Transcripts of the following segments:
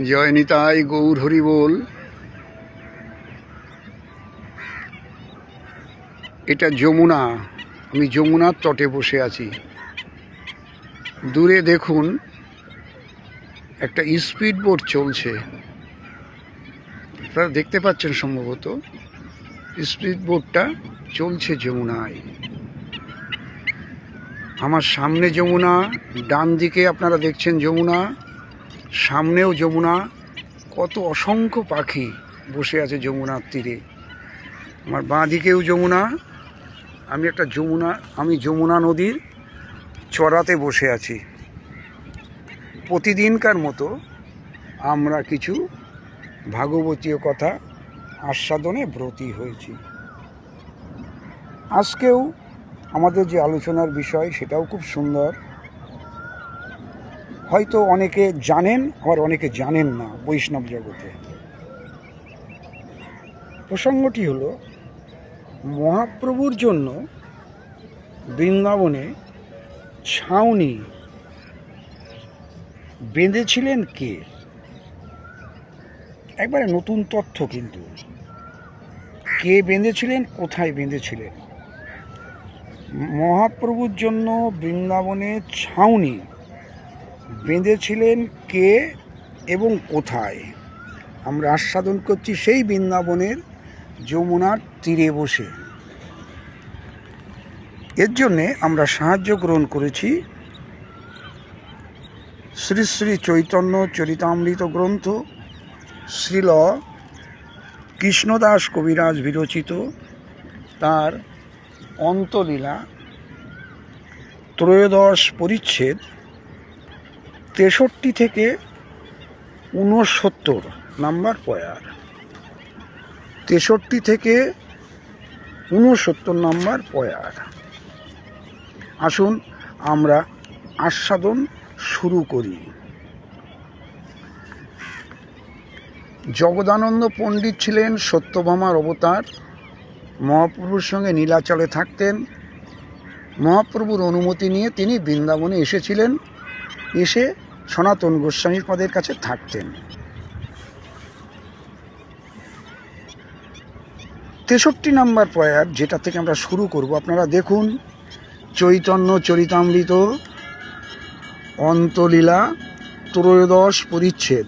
জয় নিতাই গৌর হরি বল। এটা যমুনা। আমি যমুনার তটে বসে আছি। দূরে দেখুন একটা স্পিড বোট চলছে, আপনারা দেখতে পাচ্ছেন সম্ভবত। স্পিড বোটটা চলছে যমুনায়। আমার সামনে যমুনা, ডান দিকে আপনারা দেখছেন যমুনা, সামনেও যমুনা। কত অসংখ্য পাখি বসে আছে যমুনার তীরে। আমার বাঁ দিকেও যমুনা। আমি যমুনা নদীর চড়াতে বসে আছি। প্রতিদিনকার মতো আমরা কিছু ভাগবতীয় কথা আস্বাদনে ব্রতী হয়েছি। আজকেও আমাদের যে আলোচনার বিষয় সেটাও খুব সুন্দর। হয়তো অনেকে জানেন, আবার অনেকে জানেন না বৈষ্ণব জগতে। প্রসঙ্গটি হলো, মহাপ্রভুর জন্য বৃন্দাবনে ছাউনি বেঁধেছিলেন কে? একবারে নতুন তথ্য, কিন্তু কে বেঁধেছিলেন, কোথায় বেঁধেছিলেন? মহাপ্রভুর জন্য বৃন্দাবনে ছাউনি বেঁধেছিলেন কে এবং কোথায়? আমরা আস্বাদন করছি সেই বৃন্দাবনের যমুনার তীরে বসে। এর জন্যে আমরা সাহায্য গ্রহণ করেছি শ্রী শ্রী চৈতন্য চরিতামৃত গ্রন্থ, শ্রীল কৃষ্ণদাস কবিরাজ বিরচিত তার অন্তলীলা ত্রয়োদশ পরিচ্ছেদ 63 থেকে 69 নাম্বার পয়ার। 63 থেকে 69 নাম্বার পয়ার। আসুন আমরা আস্বাদন শুরু করি। জগদানন্দ পণ্ডিত ছিলেন সত্যভামার অবতার। মহাপ্রভুর সঙ্গে নীলাচলে থাকতেন। মহাপ্রভুর অনুমতি নিয়ে তিনি বৃন্দাবনে এসেছিলেন, এসে সনাতন গোস্বামী পদের কাছে থাকতেন। 63 নাম্বার পয়ার, যেটা থেকে আমরা শুরু করব, আপনারা দেখুন। চৈতন্য চরিতামৃত অন্তলীলা ত্রয়োদশ পরিচ্ছেদ।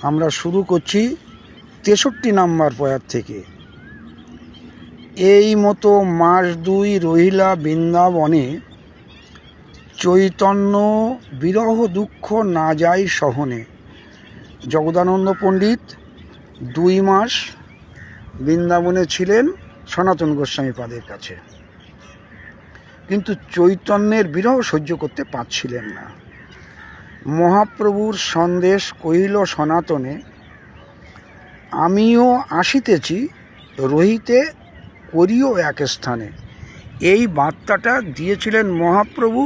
আমরা শুরু করছি 63 নাম্বার পয়ার থেকে। এই মতো মাস 2 রহিলা বৃন্দাবনে, চৈতন্য বিরহ দুঃখ না যায় সহনে। জগদানন্দ পণ্ডিত 2 মাস বৃন্দাবনে ছিলেন সনাতন গোস্বামী পাদের কাছে, কিন্তু চৈতন্যের বিরহ সহ্য করতে পারছিলেন না। মহাপ্রভুর সন্দেশ কহিল সনাতনে, আমিও আসিতেছি রহিতে করিও এক স্থানে। এই বার্তাটা দিয়েছিলেন মহাপ্রভু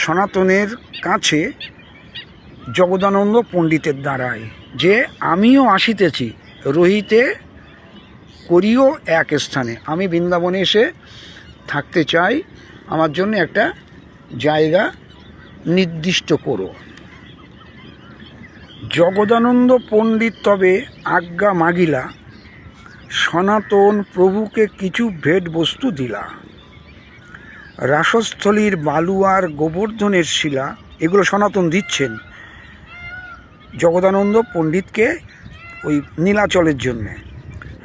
সনাতনের কাছে জগদানন্দ পণ্ডিতের দ্বারাই, যে আমিও আসিতেছি রহিতে করিও এক স্থানে। আমি বৃন্দাবনে এসে থাকতে চাই, আমার জন্য একটা জায়গা নির্দিষ্ট করো। জগদানন্দ পণ্ডিত তবে আজ্ঞা মাগিলা, সনাতন প্রভুকে কিছু ভেট বস্তু দিলা। রাসস্থলীর বালু আর গোবর্ধনের শিলা, এগুলো সনাতন দিচ্ছেন জগদানন্দ পণ্ডিতকে ওই নীলাচলের জন্যে।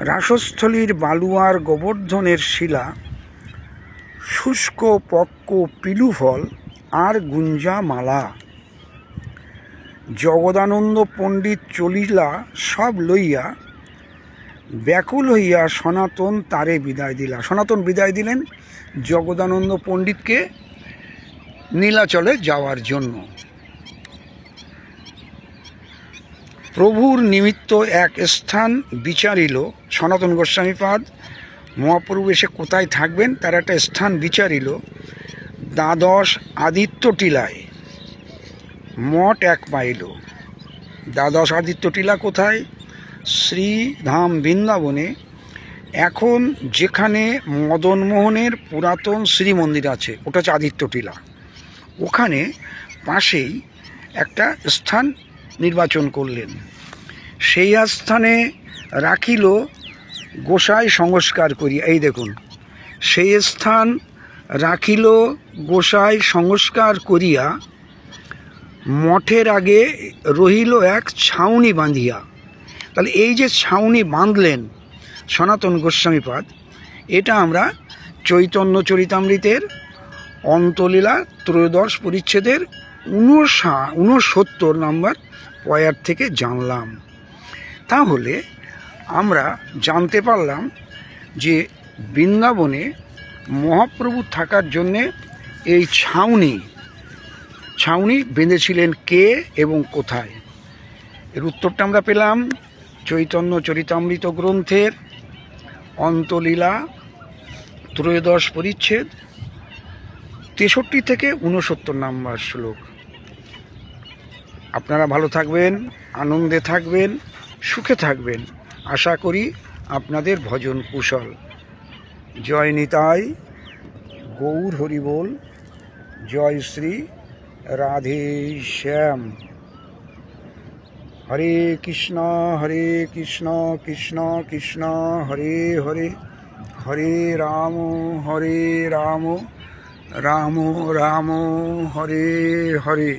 রাসস্থলীর বালু আর গোবর্ধনের শিলা, শুষ্ক পক্ক পিলু ফল আর গুঞ্জা মালা। জগদানন্দ পণ্ডিত চলিলা সব লইয়া, ব্যাকুল হইয়া সনাতন তারে বিদায় দিলা। সনাতন বিদায় দিলেন জগদানন্দ পণ্ডিতকে নীলাচলে যাওয়ার জন্য। প্রভুর নিমিত্ত এক স্থান বিচারিল সনাতন গোস্বামীপাদ। মহাপ্রভু এসে কোথায় থাকবেন তার একটা স্থান বিচারিল। দ্বাদশ আদিত্য টিলায় মঠ এক পাইল। দ্বাদশ আদিত্য টিলা কোথায়? শ্রীধাম বৃন্দাবনে। এখন যেখানে মদনমোহনের পুরাতন শ্রীমন্দির আছে, ওটা হচ্ছে আদিত্য টিলা। ওখানে পাশেই একটা স্থান নির্বাচন করলেন। সেই স্থানে রাখিল গোসাই সংস্কার করিয়া, এই দেখুন, সেই স্থান রাখিল গোসাই সংস্কার করিয়া, মঠের আগে রহিল এক ছাউনি বাঁধিয়া। তাহলে এই যে ছাউনি বাঁধলেন সনাতন গোস্বামীপাদ, এটা আমরা চৈতন্য চরিতামৃতের অন্তলীলা ত্রয়োদশ পরিচ্ছেদের 69 নম্বর পয়ার থেকে জানলাম। তাহলে আমরা জানতে পারলাম যে বৃন্দাবনে মহাপ্রভু থাকার জন্যে এই ছাউনি বেঁধেছিলেন কে এবং কোথায়। এর উত্তরটা আমরা পেলাম চৈতন্য চরিতামৃত গ্রন্থের অন্তলীলা ত্রয়োদশ পরিচ্ছেদ 63 থেকে 69 নম্বর শ্লোক। আপনারা ভালো থাকবেন, আনন্দে থাকবেন, সুখে থাকবেন। আশা করি আপনাদের ভজন কুশল। জয় নিতাই, গৌর হরিবোল, জয় শ্রী রাধে শ্যাম। হরে কৃষ্ণ কৃষ্ণ কৃষ্ণ হরে হরে, হরে রাম রাম রাম হরে হরে।